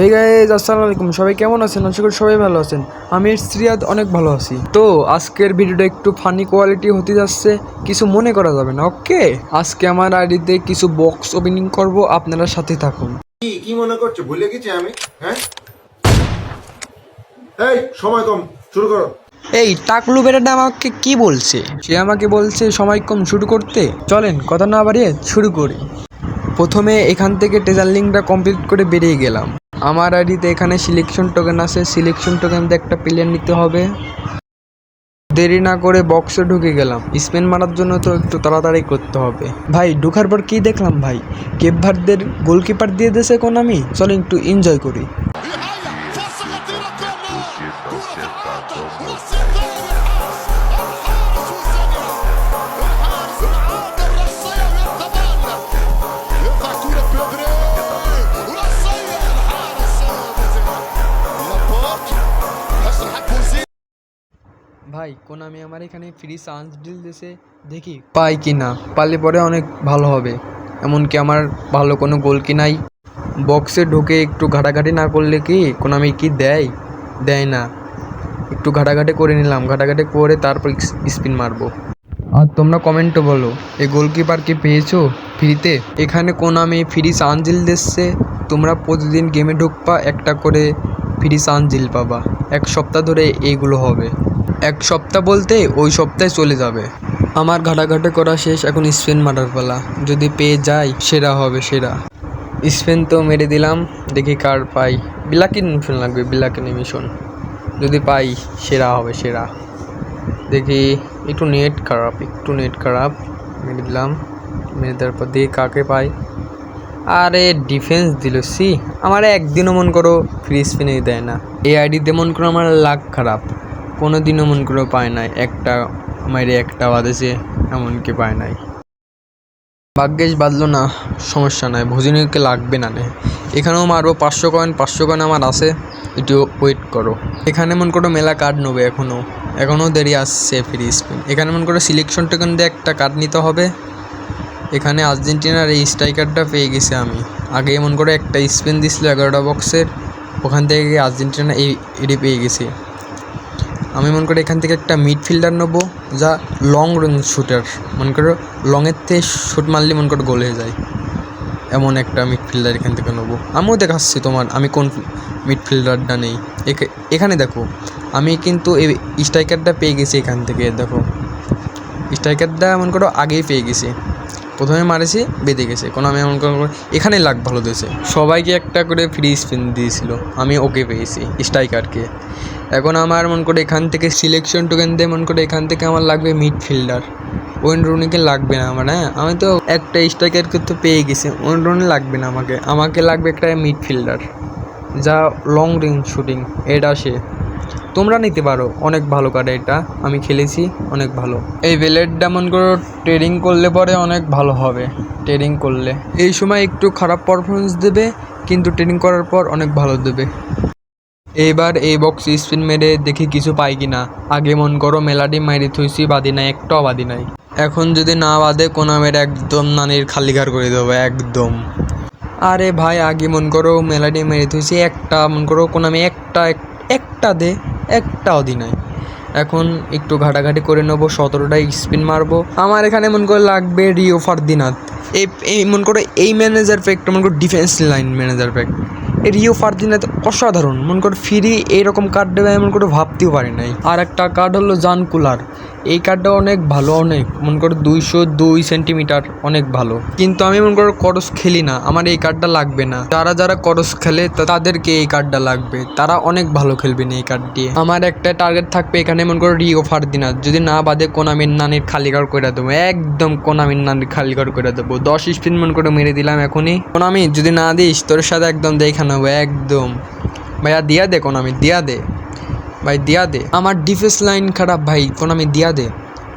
এই গাইজ আসসালামু আলাইকুম, সবাই কেমন আছেন? আশা করি সবাই ভালো আছেন। আমি শ্রিয়াদ অনেক ভালো আছি। তো আজকের ভিডিওটা একটু ফানি কোয়ালিটি হতে যাচ্ছে, কিছু মনে করা যাবে না, ওকে? আজকে আমার আইডিতে কিছু বক্স ওপেনিং করব, আপনারা সাথে থাকুন। কি কি মনে করছো? ভুলে গেছি আমি? হ্যাঁ, এই সময় কম, শুরু করো। এই টাকলু বেটাটা আমাকে কি বলছে? সে আমাকে বলছে সময় কম শুরু করতে। চলেন কথা না বাড়িয়ে শুরু করি। প্রথমে এখান থেকে ট্রেজার লিঙ্কটা কমপ্লিট করে বেরিয়ে গেলাম। আমার আইডিতে এখানে সিলেকশন টোকেন আছে, সিলেকশন টোকেন দিয়ে একটা প্লেয়ার নিতে হবে। দেরি না করে বক্সে ঢুকে গেলাম। স্পেন মারার জন্য তো একটু তাড়াতাড়ি করতে হবে। ভাই ঢুকার পর কি দেখলাম ভাই, কেপ ভার্দের গোলকিপার দিয়ে দিয়েছে কোন। আমি চলো একটু এনজয় করি। ভাই কোনামি আমার এখানে ফ্রি চান্স ডিল দিয়েছে, দেখি পাই কি না। পারলে পরে অনেক ভালো হবে। এমনকি আমার ভালো কোনো গোল কি নাই। বক্সে ঢুকে একটু ঘাটাঘাটি না করলে কি কোনামি কি দেয়? দেয় না। একটু ঘাটাঘাটি করে নিলাম, ঘাটাঘাটি করে তারপর স্পিন মারবো। আর তোমরা কমেন্টে বলো, এই গোলকিপার কি পেয়েছো ফ্রিতে? এখানে কোনামি ফ্রি চান্স দিচ্ছে। তোমরা প্রতিদিন গেমে ঢুকবা, একটা করে ফ্রি চান্স পাবা। এক সপ্তাহ ধরে এইগুলো হবে। এক সপ্তাহ বলতে ওই সপ্তাহে চলে যাবে। আমার ঘাটাঘাটি করা শেষ, এখন স্পেন মারার পালা। যদি পেয়ে যাই সেরা হবে, সেরা। স্পেন তো মেরে দিলাম, দেখি কার পাই। ব্ল্যাক এনিমেশন লাগবে, ব্ল্যাক এনিমেশন। যদি পাই সেরা হবে, সেরা। দেখি একটু নেট খারাপ, একটু নেট খারাপ। মেরে দিলাম, মেরে দেওয়ার পর দেখি কাকে পাই। আরে ডিফেন্স দিল, সি আমার একদিনও মন করো ফ্রি স্পিনে দেয় না। এই আইডিতে মন করো আমার লাক খারাপ, কোনো দিনও মন করে পায় নাই। একটা মাইরে একটা বাঁধেছে, এমনকি পায় নাই। ভাগ্যেশ বাঁধলো না, সমস্যা নাই, ভজিনিকে লাগবে না। এখানেও মারবো 500 কয়েন, 500 কয়েন আমার আছে, একটু ওয়েট করো। এখানে মন করো মেলা কার্ড নেবে, এখনও দেরি আসছে ফ্রি স্পিন। এখানে মন করো সিলেকশন টোকেন দিয়ে একটা কার্ড নিতে হবে। এখানে আর্জেন্টিনার এই স্ট্রাইকারটা পেয়ে গেছি আমি। আগে মন করে একটা স্পিন দিছিল 11টা বক্সের, ওখান থেকে আর্জেন্টিনা এটি পেয়ে গেছি আমি। মনে করি এখান থেকে একটা মিডফিল্ডার নেবো, যা লং রেঞ্জ শুটার। মনে করো লংয়ের থেকে শুট মারলে মনে করো গোল হয়ে যায়, এমন একটা মিডফিল্ডার এখান থেকে নেবো। আমিও দেখাচ্ছি তোমার আমি কোন মিডফিল্ডারটা নেই। এখানে দেখো, আমি কিন্তু এই স্ট্রাইকারটা পেয়ে গেছি এখান থেকে। দেখো স্ট্রাইকারটা মনে করো আগেই পেয়ে গেছি, প্রথমে মারেছি বেঁধে গেছে। কোনো আমি এমন করে এখানে লাগ ভালো দিয়েছে, সবাইকে একটা করে ফ্রি স্পিন দিয়েছিল, আমি ওকে পেয়েছি স্ট্রাইকারকে। এখন আমার মন করে এখান থেকে সিলেকশন টোকেন দিয়ে মন করে এখান থেকে আমার লাগবে মিডফিল্ডার। ওয়েন রুনিকে লাগবে না আমার। হ্যাঁ, আমি তো একটা স্ট্রাইকারকে তো পেয়ে গেছি, ওয়েন রুনি লাগবে না আমাকে লাগবে একটা মিডফিল্ডার যা লং রেঞ্জ শুটিং। এটা সে তোমরা নিতে পারো, অনেক ভালো কার্ড এটা, আমি খেলেছি, অনেক ভালো। এই ভেলেটটা মন করো ট্রেডিং করলে পরে অনেক ভালো হবে। ট্রেডিং করলে এই সময় একটু খারাপ পারফরমেন্স দেবে, কিন্তু ট্রেডিং করার পর অনেক ভালো দেবে। এইবার এই বক্স স্পিন মেরে দেখি কিছু পাই কি না। আগে মন করো মেলাডি মাইরি থুইছি, বাদি নাই, একটাও বাদি নাই। এখন যদি না বাদে কোনামের একদম নানির খালি ঘর করে দেবো একদম। আরে ভাই আগে মন করো মেলাডি মেরে থুইছি, একটা মন করো কোনামে একটা দে, একটাও দি নাই। এখন একটু ঘাটাঘাটি করে নেবো, 17টা স্পিন মারবো। আমার এখানে মন করে লাগবে রিও ফার্দিনান্দ। এই মন করো এই ম্যানেজার প্যাকটা মন করো ডিফেন্স লাইন ম্যানেজার প্যাক। এই রিও ফার্দিনান্দ অসাধারণ, মন করো ফ্রি এইরকম কার্ড দেবে এমন করে ভাবতেও পারি নাই। আর একটা কার্ড হলো জান কুলার, এই কার্ডটা অনেক ভালো, অনেক মন করো 202 সেন্টিমিটার, অনেক ভালো। কিন্তু আমি মন করো করস খেলি না, আমার এই কার্ডটা লাগবে না। যারা করস খেলে তাদেরকে এই কার্ডটা লাগবে, তারা অনেক ভালো খেলবে না এই কার্ড দিয়ে। আমার একটা টার্গেট থাকবে এখানে মন করো রিও ফার্দিনান্দ, যদি না বাদে কোনামির নানির খালি ঘর করে দেবো, একদম কোনামির নানির খালি ঘর করে দেবো। 10 স্পিন মন করে মেরে দিলাম এখনই। কোনামি যদি না দিস তোর সাথে একদম দেখা নেবো একদম। ভাইয়া দিয়া দে কোনামি, দিয়া দে ভাই, দিয়া দে। আমার ডিফেন্স লাইন খারাপ ভাই, কোনামি দিয়া দে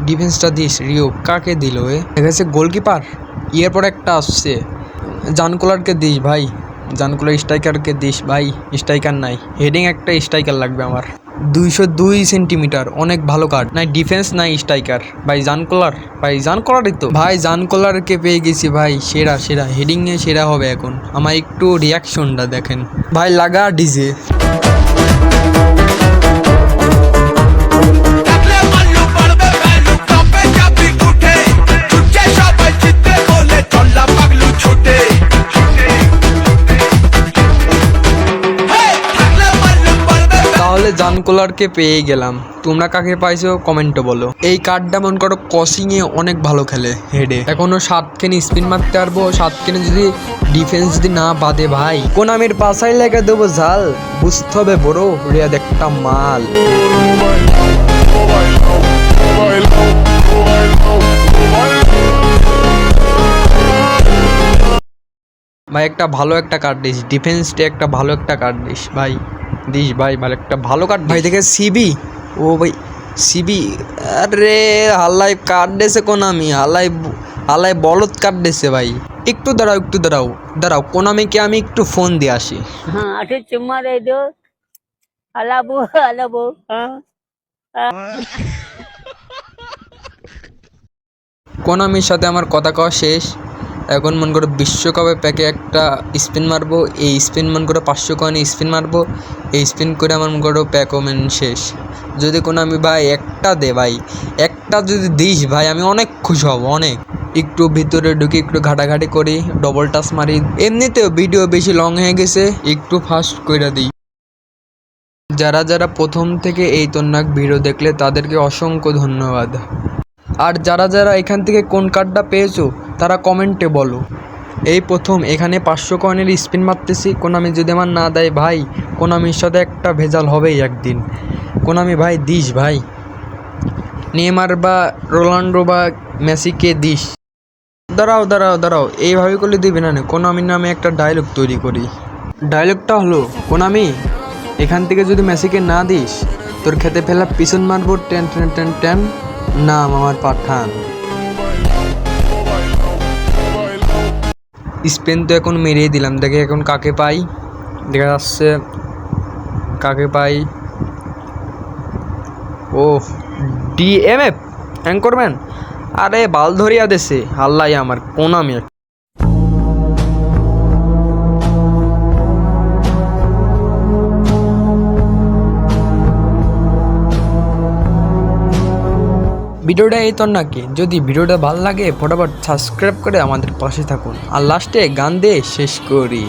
ডিফেন্সটা দিস। রিও কাকে দিল? দেখেছে গোলকিপার, ইয়ের পর একটা আসছে জানকুলারকে দিস ভাই, জানকুলার স্ট্রাইকারকে দিস ভাই। স্ট্রাইকার নাই, হেডিং একটা স্ট্রাইকার লাগবে আমার। 202 সেন্টিমিটার, অনেক ভালো কার্ড। নাই ডিফেন্স নাই স্ট্রাইকার, ভাই জান কলারই তো ভাই, জান কলারকে পেয়ে গেছি ভাই, সেরা সেরা হেডিংয়ে সেরা হবে এখন। আমার একটু রিয়াকশনটা দেখেন ভাই, লাগা ডিজে। তাহলে জানকোলারকে পেয়ে গেলাম, তোমরা কাকে পাইছো কমেন্টে বলো। এই কার্ডটা মনে করো ক্রসিংয়ে অনেক ভালো খেলে হেডে, এখনো 7 স্পিন মারতে পারবো। 7 যদি ডিফেন্স যদি না বাদে ভাই, কোনামির পাশাই লেগে দেবো ঝাল, বুঝতে হবে বড় রিয়াদ একটা মাল। ভাই একটা ভালো একটা কার্ড দিস, ডিফেন্সটা একটা ভালো একটা কার্ড দিস ভাই, দিস ভাই ভালো একটা ভালো কার্ড ভাই। দেখে সিবি, ও ভাই সিবি, আরে হাল্লাই কার্ড দিয়েছে কোনামি, হাল্লাই বলদ কার্ড দিয়েছে ভাই। একটু দাঁড়াও কোনামিকে আমি একটু ফোন দিয়ে আসি। हाँ आठे चुम्मा दे दो हलाबो हाँ কোনামির সাথে আমার কথা কওয়া শেষ। এখন মন করে বিশ্বকাপে প্যাকে একটা স্পিন মারবো, এই স্পিন মন করে 500 কয়েনে স্পিন মারবো, এই স্পিন করে আমার মন করো প্যাকও মেন শেষ। যদি কোনামি ভাই একটা দে ভাই, একটা যদি দিস ভাই আমি অনেক খুশি হব অনেক। একটু ভিতরে ঢুকে একটু ঘাটাঘাটি করি, ডবল টাচ মারি। এমনিতেও ভিডিও বেশি লং হয়ে গেছে, একটু ফাস্ট কইরা দিই। যারা প্রথম থেকে এই তন্নাক ভিডিও দেখলে তাদেরকে অসংখ্য ধন্যবাদ। আর যারা এখান থেকে কোন কার্ডটা পেয়েছো তারা কমেন্টে বলো। এই প্রথম এখানে 500 কয়েনের স্পিন মারতেছি, কোনামি যদি আমার না দেয় ভাই, কোনামির সাথে একটা ভেজাল হবেই একদিন। কোনামি ভাই দিস ভাই, নেইমার বা রোনাল্ডো বা মেসিকে দিস। দাঁড়াও এইভাবে করলে দিবি না, কোনামির নামে একটা ডায়লগ তৈরি করি। ডায়লগটা হলো, কোনামি এখান থেকে যদি মেসিকে না দিস, তোর খেতে ফেলা পিছন মারবো টেন টেন টেন টেন, নাম আমার পাঠান। স্পেন তো এখন মেরেই দিলাম, দেখে এখন কাকে পাই, দেখা যাচ্ছে কাকে পাই। ও ডিএমএফ অ্যাঙ্করম্যান, আরে বাল ধরিয়া দেশে আল্লাহ আমার কোনামি। ভিডিওটা এই তো নাকি, যদি ভিডিওটা ভালো লাগে ফটাফট সাবস্ক্রাইব করে আমাদের পাশে থাকুন। আর লাস্টে গান দিয়ে শেষ করি।